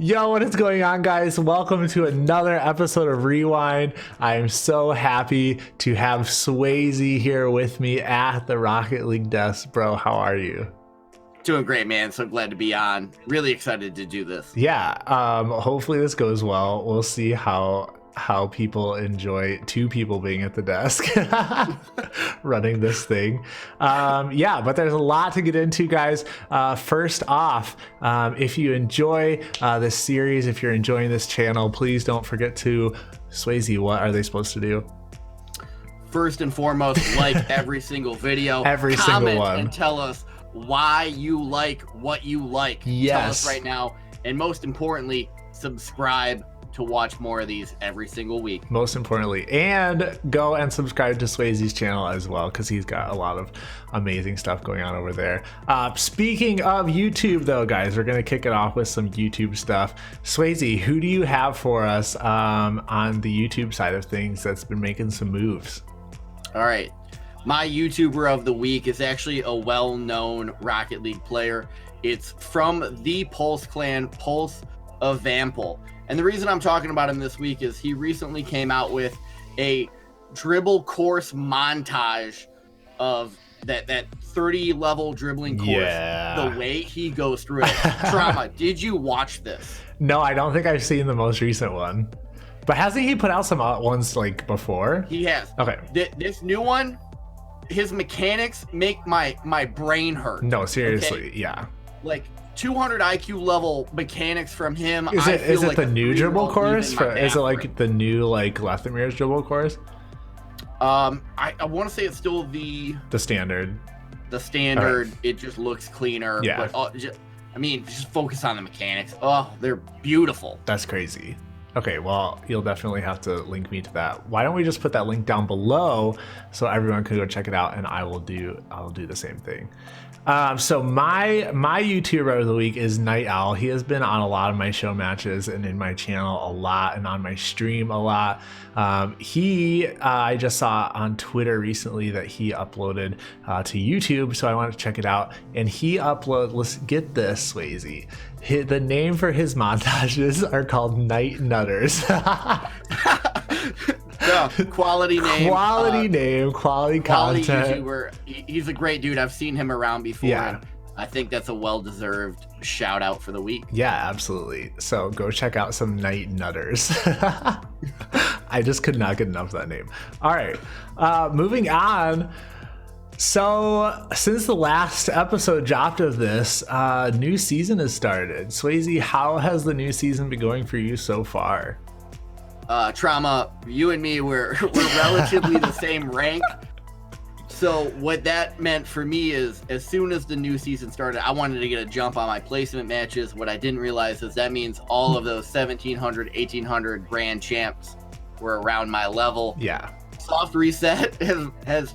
Yo, what is going on, guys? Welcome to another episode of Rewind. I am so happy to have SwasAye here with me at the Rocket League desk. Bro, how are you? Doing great, man. So glad to be on. Really excited to do this. Yeah, hopefully this goes well. We'll see how people enjoy two people being at the desk running this thing. Yeah, but there's a lot to get into, guys. First off, if you enjoy this series, if you're enjoying this channel, please don't forget to SwasAye, what are they supposed to do? First and foremost, like every single video, every comment single one, and tell us why you like what you like. Yes. Tell us right now, and most importantly, subscribe to watch more of these every single week. Most importantly, and go and subscribe to SwasAye's channel as well, because he's got a lot of amazing stuff going on over there. Speaking of YouTube, though, guys, we're gonna kick it off with some YouTube stuff. SwasAye, who do you have for us on the YouTube side of things that's been making some moves? All right, my YouTuber of the week is actually a well-known Rocket League player. It's from the Pulse clan, Pulse of Vampel. And the reason I'm talking about him this week is he recently came out with a dribble course montage of that 30 level dribbling course. Yeah. The way he goes through it. Trauma, did you watch this? No, I don't think I've seen the most recent one. But hasn't he put out some ones like before? He has. Okay. This new one, his mechanics make my brain hurt. No, seriously, okay? Yeah. Like 200 IQ level mechanics from him. Is it like the new dribble course? Is it like room. the new like Lethamir's dribble course? I want to say it's still the standard. The standard. Right. It just looks cleaner. Yeah. But just focus on the mechanics. Oh, they're beautiful. That's crazy. Okay, well, you'll definitely have to link me to that. Why don't we just put that link down below so everyone can go check it out, and I'll do the same thing. So my YouTuber of the week is Night Owl. He has been on a lot of my show matches and in my channel a lot and on my stream a lot. I just saw on Twitter recently that he uploaded to YouTube, so I wanted to check it out. And he let's get this, SwasAye. The name for his montages are called Night Nutters. Yeah, quality name. Quality name, quality content. YouTuber. He's a great dude. I've seen him around before. Yeah. And I think that's a well-deserved shout out for the week. Yeah, absolutely. So go check out some Night Nutters. I just could not get enough of that name. All right, moving on. So since the last episode dropped of this, new season has started. SwasAye, how has the new season been going for you so far? Trauma, you and me, we're relatively the same rank. So what that meant for me is, as soon as the new season started, I wanted to get a jump on my placement matches. What I didn't realize is that means all of those 1700, 1800 grand champs were around my level. Yeah. Soft reset has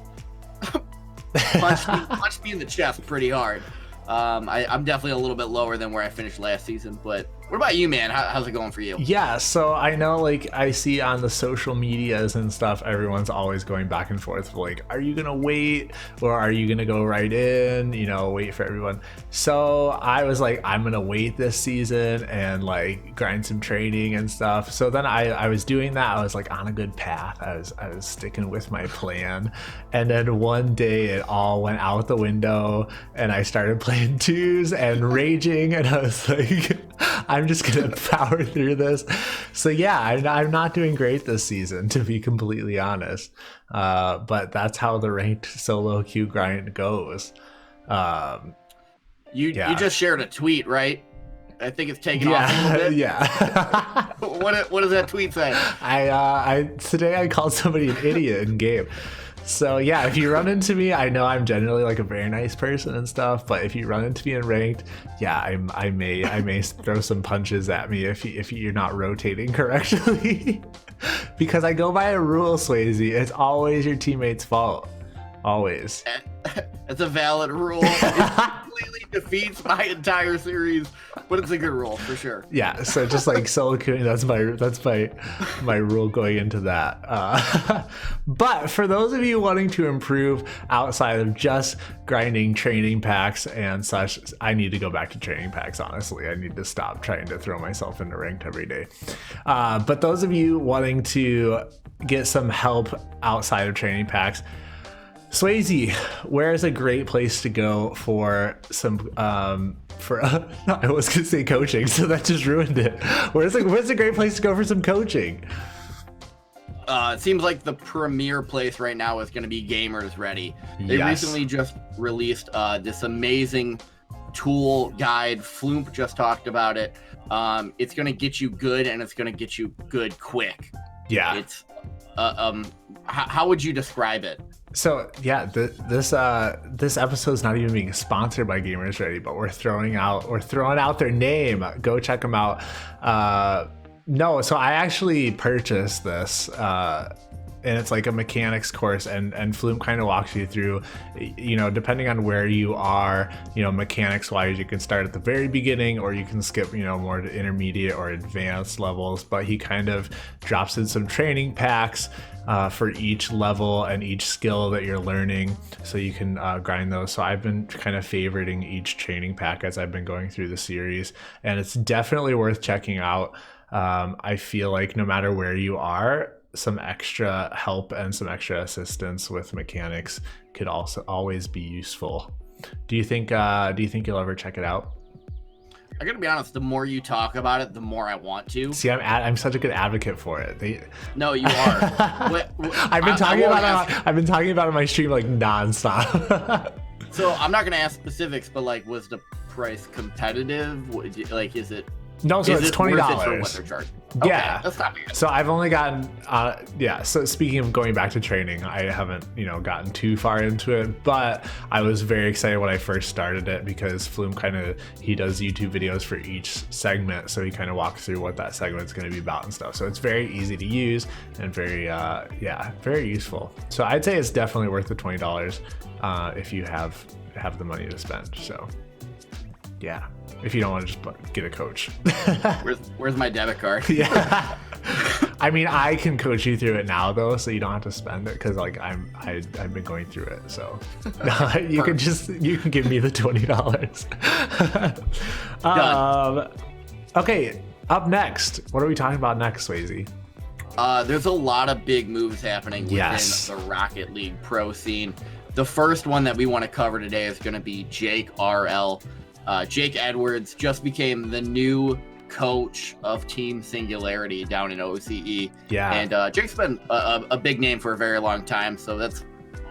punched me in the chest pretty hard. I'm definitely a little bit lower than where I finished last season, but what about you, man? How's it going for you? Yeah, so I know, like, I see on the social medias and stuff, everyone's always going back and forth, like, are you gonna wait or are you gonna go right in, wait for everyone? So I was like, I'm gonna wait this season and like grind some training and stuff. So then I was doing that. I was like on a good path. I was sticking with my plan, and then one day it all went out the window and I started playing twos and raging, and I was like, I'm just gonna power through this. So yeah, I'm not doing great this season, to be completely honest. But that's how the ranked solo queue grind goes. You just shared a tweet, right? I think it's taken off a little bit. Yeah. What does that tweet say? Today I called somebody an idiot in game. So yeah, if you run into me, I know I'm generally like a very nice person and stuff, but if you run into me in ranked, yeah, I may throw some punches at me if you're not rotating correctly. Because I go by a rule, SwasAye. It's always your teammate's fault. Always. That's a valid rule. It's completely defeats my entire series, but it's a good rule for sure. Yeah, so just like solo queuing, that's my rule going into that. But for those of you wanting to improve outside of just grinding training packs and such, I need to go back to training packs. Honestly, I need to stop trying to throw myself into ranked every day. But those of you wanting to get some help outside of training packs, SwasAye, where is a great place to go for some I was gonna say coaching, so that just ruined it. Where's a great place to go for some coaching? It seems like the premier place right now is going to be Gamers Ready. They recently just released this amazing tool guide. Floomp just talked about it. It's going to get you good, and it's going to get you good quick. Yeah. It's how would you describe it? So yeah, this episode is not even being sponsored by Gamers Ready, but we're throwing out their name. Go check them out. No, so I actually purchased this, and it's like a mechanics course, and Flume kind of walks you through, depending on where you are, mechanics wise, you can start at the very beginning, or you can skip, more to intermediate or advanced levels, but he kind of drops in some training packs for each level and each skill that you're learning, so you can grind those. So I've been kind of favoriting each training pack as I've been going through the series, and it's definitely worth checking out. I feel like no matter where you are, some extra help and some extra assistance with mechanics could also always be useful. Do you think you'll ever check it out? I gotta be honest, the more you talk about it, the more I want to. See, I'm such a good advocate for it. No, you are. I've been talking about it on my stream like nonstop. So I'm not gonna ask specifics, but like, was the price competitive? Like, is it? No, so it's $20. For what they're charging? Okay, yeah, that's not bad. So I've only gotten so speaking of going back to training, I haven't gotten too far into it, but I was very excited when I first started it because Flume he does YouTube videos for each segment, so he kind of walks through what that segment's going to be about and stuff. So it's very easy to use and very very useful. So I'd say it's definitely worth the $20 if you have the money to spend. So yeah, if you don't want to just get a coach. Where's my debit card? Yeah. I mean, I can coach you through it now though, so you don't have to spend it, because like I've been going through it. So you can give me the $20. Okay, up next, what are we talking about next, SwasAye? There's a lot of big moves happening within the Rocket League pro scene. The first one that we want to cover today is going to be Jake RL. Jake Edwards just became the new coach of Team Singularity down in OCE. Yeah. And Jake's been a big name for a very long time, so that's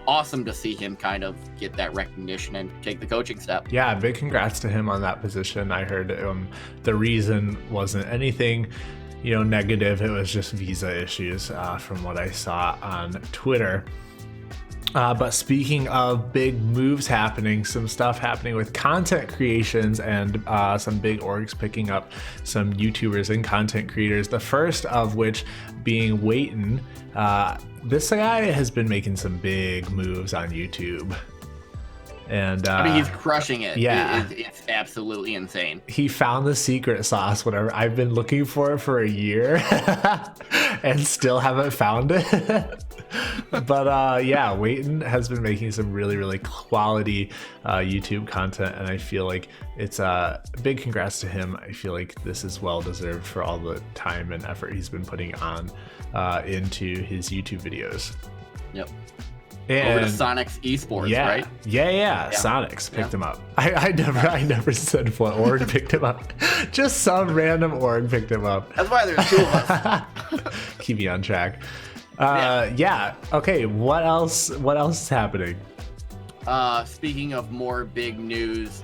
awesome to see him kind of get that recognition and take the coaching step. Yeah, big congrats to him on that position. I heard the reason wasn't anything negative. It was just visa issues from what I saw on Twitter. But speaking of big moves happening, some stuff happening with content creations and some big orgs picking up some YouTubers and content creators. The first of which being Waiton. This guy has been making some big moves on YouTube. And I mean, he's crushing it. Yeah, it's absolutely insane. He found the secret sauce, whatever. I've been looking for it for a year and still haven't found it. But yeah, Waiton has been making some really, really quality YouTube content, and I feel like it's a big congrats to him. I feel like this is well deserved for all the time and effort he's been putting on into his YouTube videos. Yep. And over to Sonic's Esports, right? Yeah. Sonic's picked him up. I never said what org picked him up. Just some random org picked him up. That's why there's two of us. Keep me on track. Yeah. Okay. What else is happening? Speaking of more big news,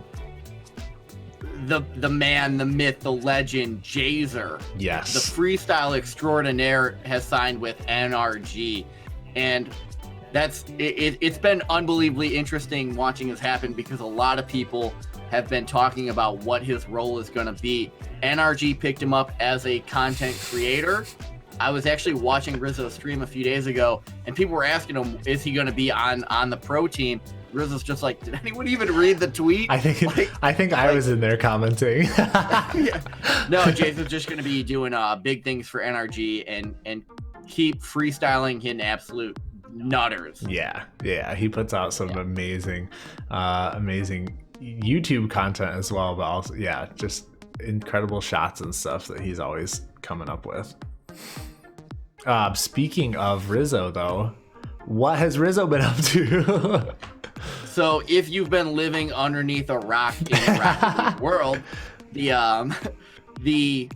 the man, the myth, the legend, Jazer. Yes. The freestyle extraordinaire has signed with NRG, and it's been unbelievably interesting watching this happen, because a lot of people have been talking about what his role is going to be. NRG picked him up as a content creator. I was actually watching Rizzo's stream a few days ago, and people were asking him, is he going to be on the pro team? Rizzo's just like, did anyone even read the tweet? I think I was in there commenting. Yeah. No, Jason's just going to be doing big things for NRG and keep freestyling in absolute nutters. Yeah, he puts out some amazing YouTube content as well, but also just incredible shots and stuff that he's always coming up with. Speaking of Rizzo though, what has Rizzo been up to? So if you've been living underneath a rock in the Rocket League world, the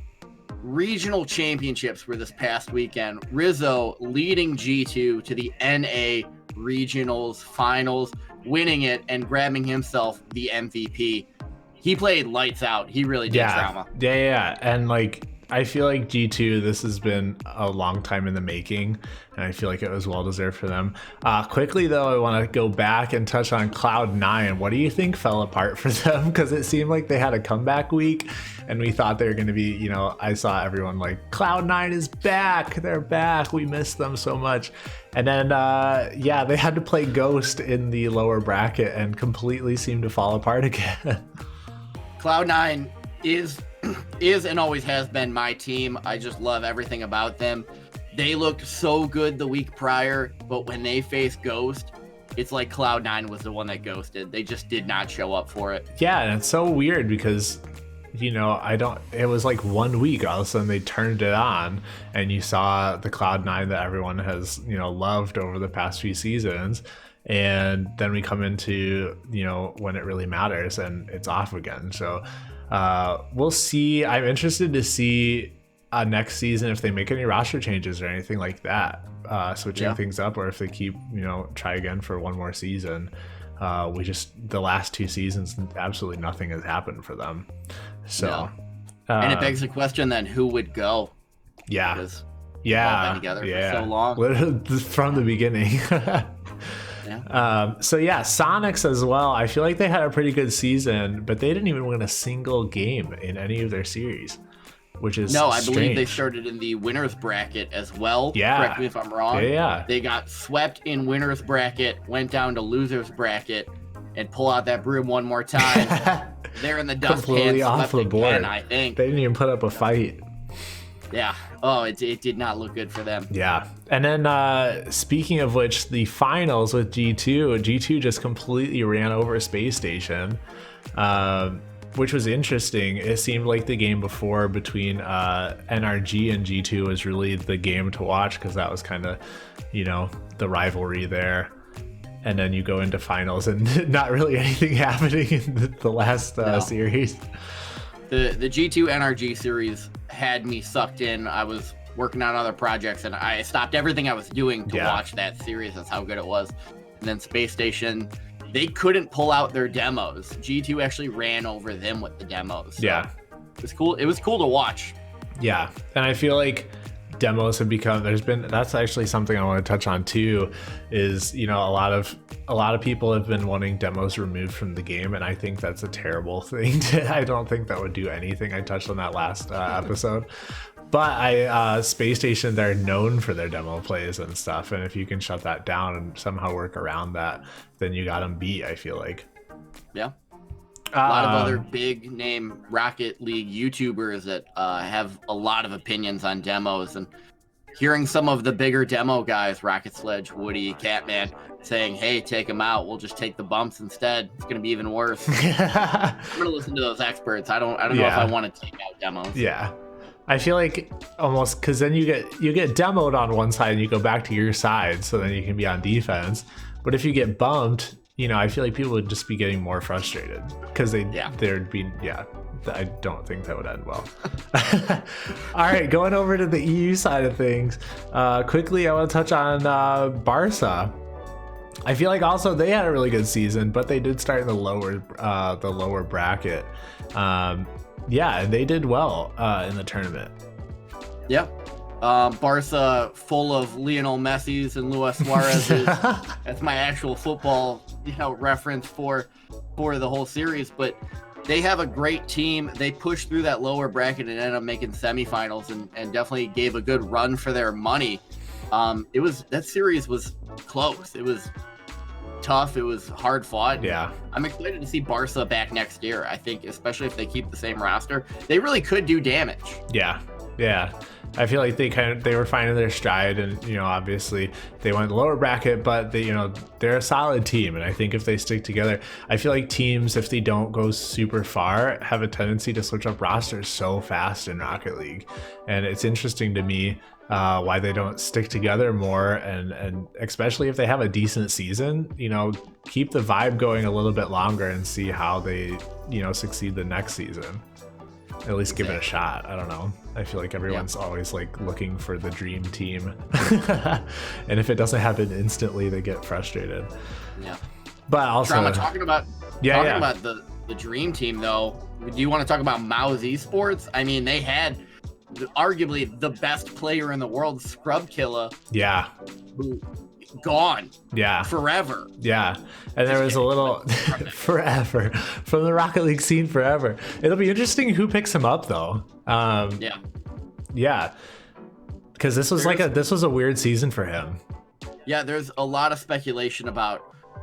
regional championships were this past weekend. Rizzo leading G2 to the NA regionals finals, winning it and grabbing himself the MVP. He played lights out. He really did trauma. Yeah. And like, I feel like G2, this has been a long time in the making, and I feel like it was well deserved for them. Quickly though, I want to go back and touch on Cloud9. What do you think fell apart for them? Because it seemed like they had a comeback week, and we thought they were going to be, you know, I saw everyone like, Cloud9 is back. They're back. We missed them so much. And then, they had to play Ghost in the lower bracket and completely seemed to fall apart again. Cloud9 is and always has been my team. I just love everything about them. They looked so good the week prior, but when they faced Ghost, it's like Cloud9 was the one that ghosted. They just did not show up for it. Yeah, and it's so weird because, you know, it was like 1 week, all of a sudden they turned it on, and you saw the Cloud9 that everyone has, you know, loved over the past few seasons. And then we come into, you know, when it really matters and it's off again. So we'll see. I'm interested to see next season if they make any roster changes or anything like that, switching things up, or if they keep, you know, try again for one more season. The last 2 seasons, absolutely nothing has happened for them. So, and it begs the question then, who would go? Yeah. Because we've all been together for so long. Literally from the beginning. Sonics as well. I feel like they had a pretty good season, but they didn't even win a single game in any of their series, which is I strange. believe they started in the winners bracket as well. Yeah. Correct me if I'm wrong. Yeah. They got swept in winners bracket, went down to losers bracket, and pull out that broom one more time. They're in the dustpan. Completely off the board. Again, I think they didn't even put up a fight. Yeah. Oh, it did not look good for them. Yeah. And then speaking of which, the finals with G2 just completely ran over Space Station, which was interesting. It seemed like the game before between NRG and G2 was really the game to watch, because that was kind of, you know, the rivalry there. And then you go into finals and not really anything happening in the last series. The G2 NRG series had me sucked in. I was working on other projects and I stopped everything I was doing to watch that series. That's how good it was. And then Space Station, they couldn't pull out their demos. G2 actually ran over them with the demos. So it was cool. It was cool to watch. Yeah. And I feel like demos have become, that's actually something I want to touch on too, is, you know, a lot of people have been wanting demos removed from the game, and I think that's a terrible thing. I don't think that would do anything. I touched on that last episode, but Space Station, they're known for their demo plays and stuff, and if you can shut that down and somehow work around that, then you got them beat, I feel like. Yeah. A lot of other big name Rocket League YouTubers that have a lot of opinions on demos, and hearing some of the bigger demo guys, Rocket Sledge, Woody, Catman, saying, hey, take them out. We'll just take the bumps instead. It's going to be even worse. I'm going to listen to those experts. I don't know if I want to take out demos. Yeah. I feel like almost, because then you get demoed on one side and you go back to your side, so then you can be on defense. But if you get bumped, you know, I feel like people would just be getting more frustrated because there'd be, I don't think that would end well. All right, going over to the EU side of things. Quickly, I want to touch on Barca. I feel like also they had a really good season, but they did start in the lower bracket. And they did well in the tournament. Yeah. Barca full of Lionel Messi's and Luis Suarez's. That's my actual football, reference for the whole series. But they have a great team. They pushed through that lower bracket and ended up making semifinals, and definitely gave a good run for their money. That series was close. It was tough. It was hard fought. Yeah. I'm excited to see Barca back next year. I think, especially if they keep the same roster, they really could do damage. Yeah. I feel like they were finding their stride, and obviously they went lower bracket, but they're a solid team, and I think if they stick together, I feel like teams, if they don't go super far, have a tendency to switch up rosters so fast in Rocket League, and it's interesting to me why they don't stick together more, and especially if they have a decent season, keep the vibe going a little bit longer and see how they succeed the next season. At least give it a shot. I don't know. I feel like everyone's always like looking for the dream team. And if it doesn't happen instantly, they get frustrated. Yeah. But also talking about the dream team though, do you want to talk about Mao's Esports? I mean, they had arguably the best player in the world, Scrub Killa. Yeah. Who gone. Yeah. Forever. Yeah. And there was a little forever from the Rocket League scene forever. It'll be interesting who picks him up though. Yeah. Because this was a weird season for him. Yeah, there's a lot of speculation about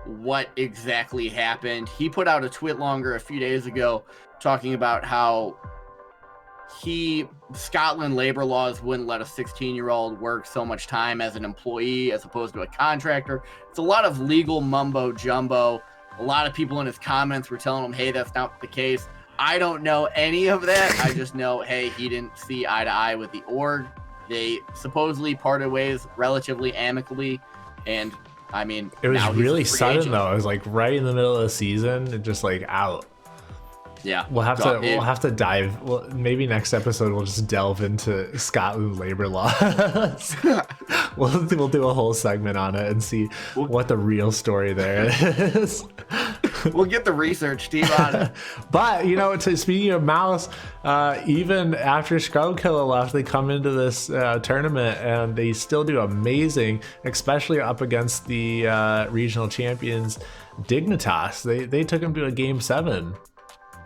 what exactly happened. He put out a tweet longer a few days ago talking about how Scotland labor laws wouldn't let a 16-year-old work so much time as an employee as opposed to a contractor. It's a lot of legal mumbo jumbo. A lot of people in his comments were telling him, hey, that's not the case. I don't know any of that. I just know, hey, he didn't see eye to eye with the org. They supposedly parted ways relatively amicably. And I mean, it was really sudden though. It was like right in the middle of the season and just like out. Yeah, we'll have to dive. Well, maybe next episode we'll just delve into Scotland labor laws. we'll do a whole segment on it and see what the real story there is. We'll get the research team on it. But speaking of Mouse, even after Scrub Killa left, they come into this tournament and they still do amazing, especially up against the regional champions Dignitas. They took them to a game 7.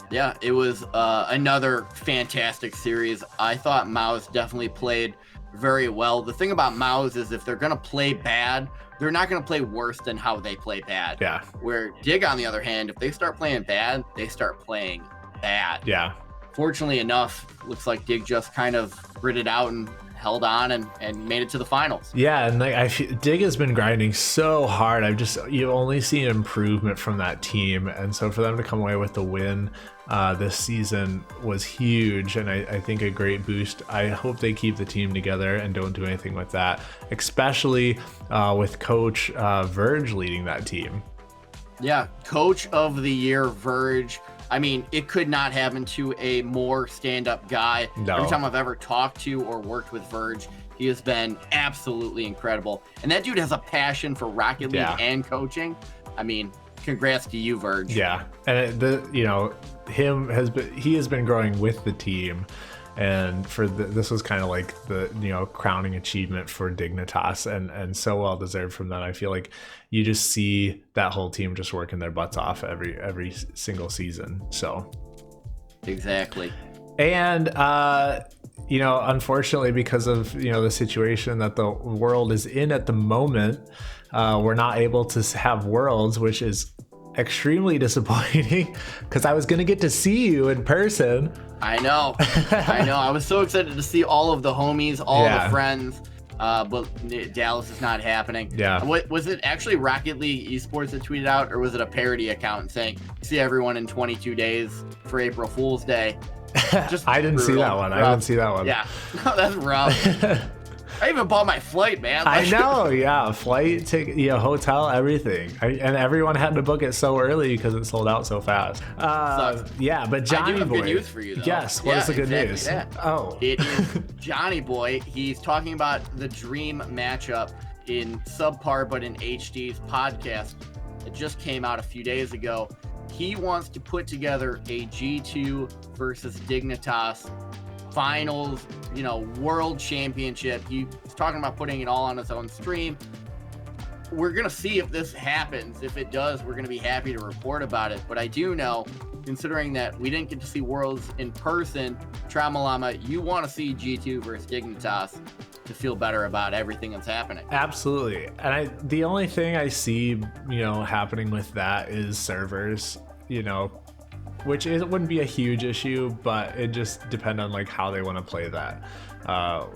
Yeah, it was another fantastic series. I thought Maus definitely played very well. The thing about Maus is if they're going to play bad, they're not going to play worse than how they play bad. Yeah. Where Dig, on the other hand, if they start playing bad, they start playing bad. Yeah. Fortunately enough, looks like Dig just kind of gritted out and held on and made it to the finals. Yeah, and Dig has been grinding so hard. You only see improvement from that team, and so for them to come away with the win this season was huge, and I think a great boost. I hope they keep the team together and don't do anything with that, especially with Coach Verge leading that team. Yeah, Coach of the Year Verge. I mean, it could not happen to a more stand-up guy. No. Every time I've ever talked to or worked with Verge, he has been absolutely incredible. And that dude has a passion for Rocket League and coaching. I mean, congrats to you, Verge. Yeah, and he has been growing with the team, and this was kind of like the crowning achievement for Dignitas, and so well deserved from that. I feel like you just see that whole team just working their butts off every single season. So exactly. And unfortunately, because of the situation that the world is in at the moment, we're not able to have Worlds, which is extremely disappointing because I was going to get to see you in person. I know. I was so excited to see all of the homies, all the friends, but Dallas is not happening. Yeah. Was it actually Rocket League Esports that tweeted out, or was it a parody account saying, see everyone in 22 days for April Fool's Day? I didn't see that one. Yeah. That's rough. I even bought my flight, man. I know, yeah. Flight, ticket, hotel, everything. And everyone had to book it so early because it sold out so fast. Yeah, but Johnny I do have Boy. good news for you, though. Yes, what is the good news? That. Oh. It is Johnny Boy. He's talking about the dream matchup in Subpar but in HD's podcast. It just came out a few days ago. He wants to put together a G2 versus Dignitas finals, world championship. He's talking about putting it all on his own stream. We're going to see if this happens. If it does, we're going to be happy to report about it. But I do know, considering that we didn't get to see Worlds in person, Tramalama, you want to see G2 versus Dignitas. to feel better about everything that's happening. Absolutely. And the only thing I see, happening with that is servers, which wouldn't be a huge issue, but it just depends on like how they want to play that.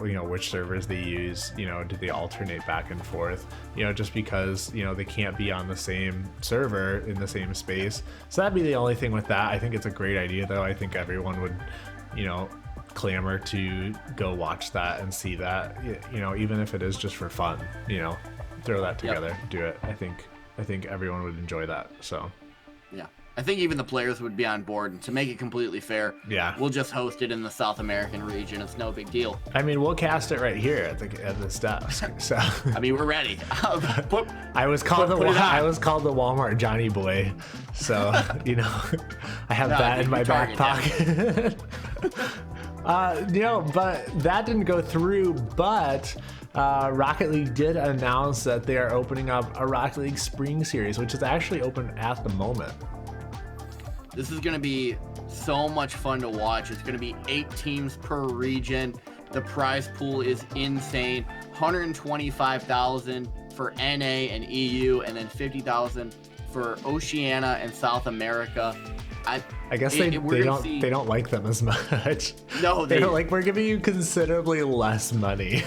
Which servers they use, do they alternate back and forth, just because, they can't be on the same server in the same space. So that'd be the only thing with that. I think it's a great idea though. I think everyone would, clamor to go watch that and see that, even if it is just for fun, throw that together. Yep. Do it. I think everyone would enjoy that. So yeah, I think even the players would be on board. And to make it completely fair, yeah, we'll just host it in the South American region. It's no big deal. I mean, we'll cast it right here at this desk. So I mean, we're ready. I was called the Walmart Johnny Boy, so I have that in my back pocket. But that didn't go through. But Rocket League did announce that they are opening up a Rocket League Spring Series, which is actually open at the moment. This is going to be so much fun to watch. It's going to be 8 teams per region. The prize pool is insane. 125,000 for NA and EU, and then 50,000 for Oceania and South America. I guess they don't like them as much. No, they're like, we're giving you considerably less money.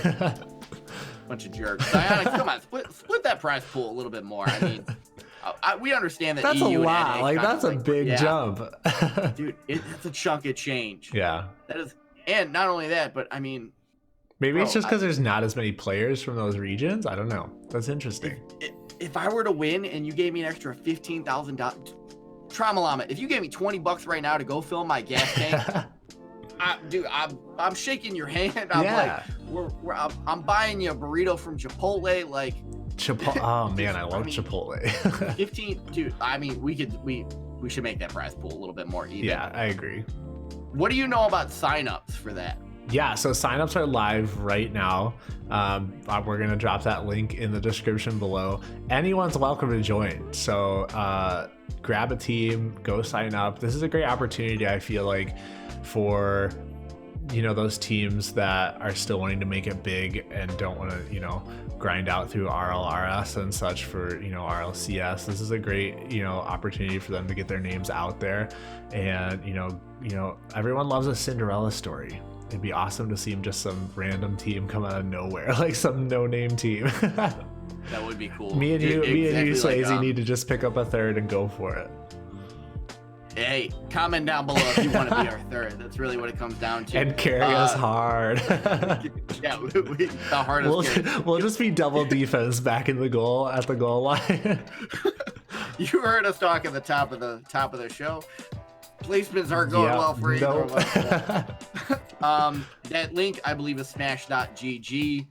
Bunch of jerks. Diana, come on, split that prize pool a little bit more. I mean, we understand that that's EU a lot. And NA like that's a big jump. Dude, it's a chunk of change. Yeah. That is, and not only that, but I mean, maybe it's just because there's not as many players from those regions. I don't know. That's interesting. If I were to win and you gave me an extra $15,000. Trauma Llama, if you gave me $20 right now to go fill my gas tank, I'm shaking your hand. I'm buying you a burrito from Chipotle. Like Oh man, I love Chipotle. 15, dude. I mean, we should make that prize pool a little bit more even. Yeah, I agree. What do you know about signups for that? Yeah, so signups are live right now. We're gonna drop that link in the description below. Anyone's welcome to join. So grab a team, go sign up. This is a great opportunity, I feel like, for those teams that are still wanting to make it big and don't want to grind out through RLRS and such for RLCS. This is a great opportunity for them to get their names out there. And everyone loves a Cinderella story. It'd be awesome to see him just some random team come out of nowhere, like some no-name team. That would be cool. Me and you, SwasAye, need to just pick up a third and go for it. Hey, comment down below if you want to be our third. That's really what it comes down to. And carry us hard. Yeah, the hardest. We'll just be double defense back in the goal at the goal line. You heard us talk at the top of the show. Placements aren't going well for either of us. That link, I believe, is smash.gg.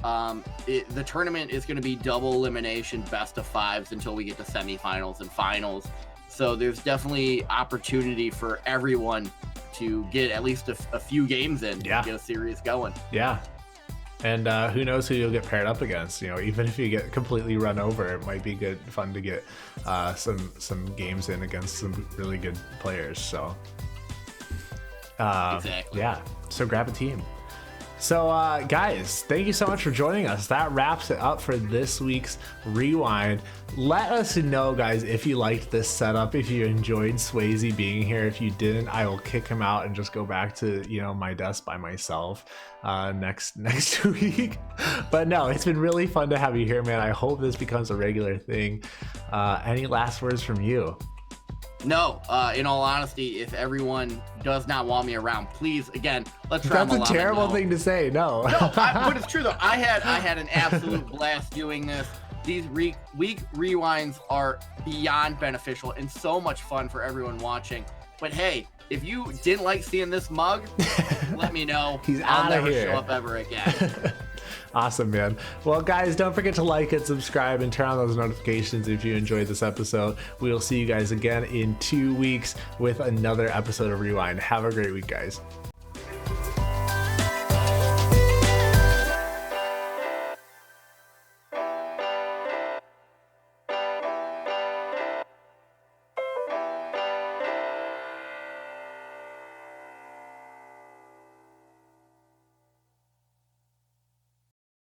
The tournament is going to be double elimination, best of 5s until we get to semifinals and finals. So there's definitely opportunity for everyone to get at least a few games in, get a series going. Yeah. And who knows who you'll get paired up against? Even if you get completely run over, it might be fun to get some games in against some really good players. So exactly. Yeah. So grab a team. So guys, thank you so much for joining us. That wraps it up for this week's Rewind. Let us know, guys, if you liked this setup, if you enjoyed SwasAye being here. If you didn't, I will kick him out and just go back to my desk by myself next week. But no, it's been really fun to have you here, man. I hope this becomes a regular thing. Any last words from you? No, in all honesty, if everyone does not want me around, please, again, let's try. That's a terrible thing to say. No, but it's true though. I had an absolute blast doing this. These week rewinds are beyond beneficial and so much fun for everyone watching. But hey, if you didn't like seeing this mug, let me know. I'll never show up ever again. Awesome, man. Well, guys, don't forget to like and subscribe and turn on those notifications if you enjoyed this episode. We will see you guys again in 2 weeks with another episode of Rewind. Have a great week, guys.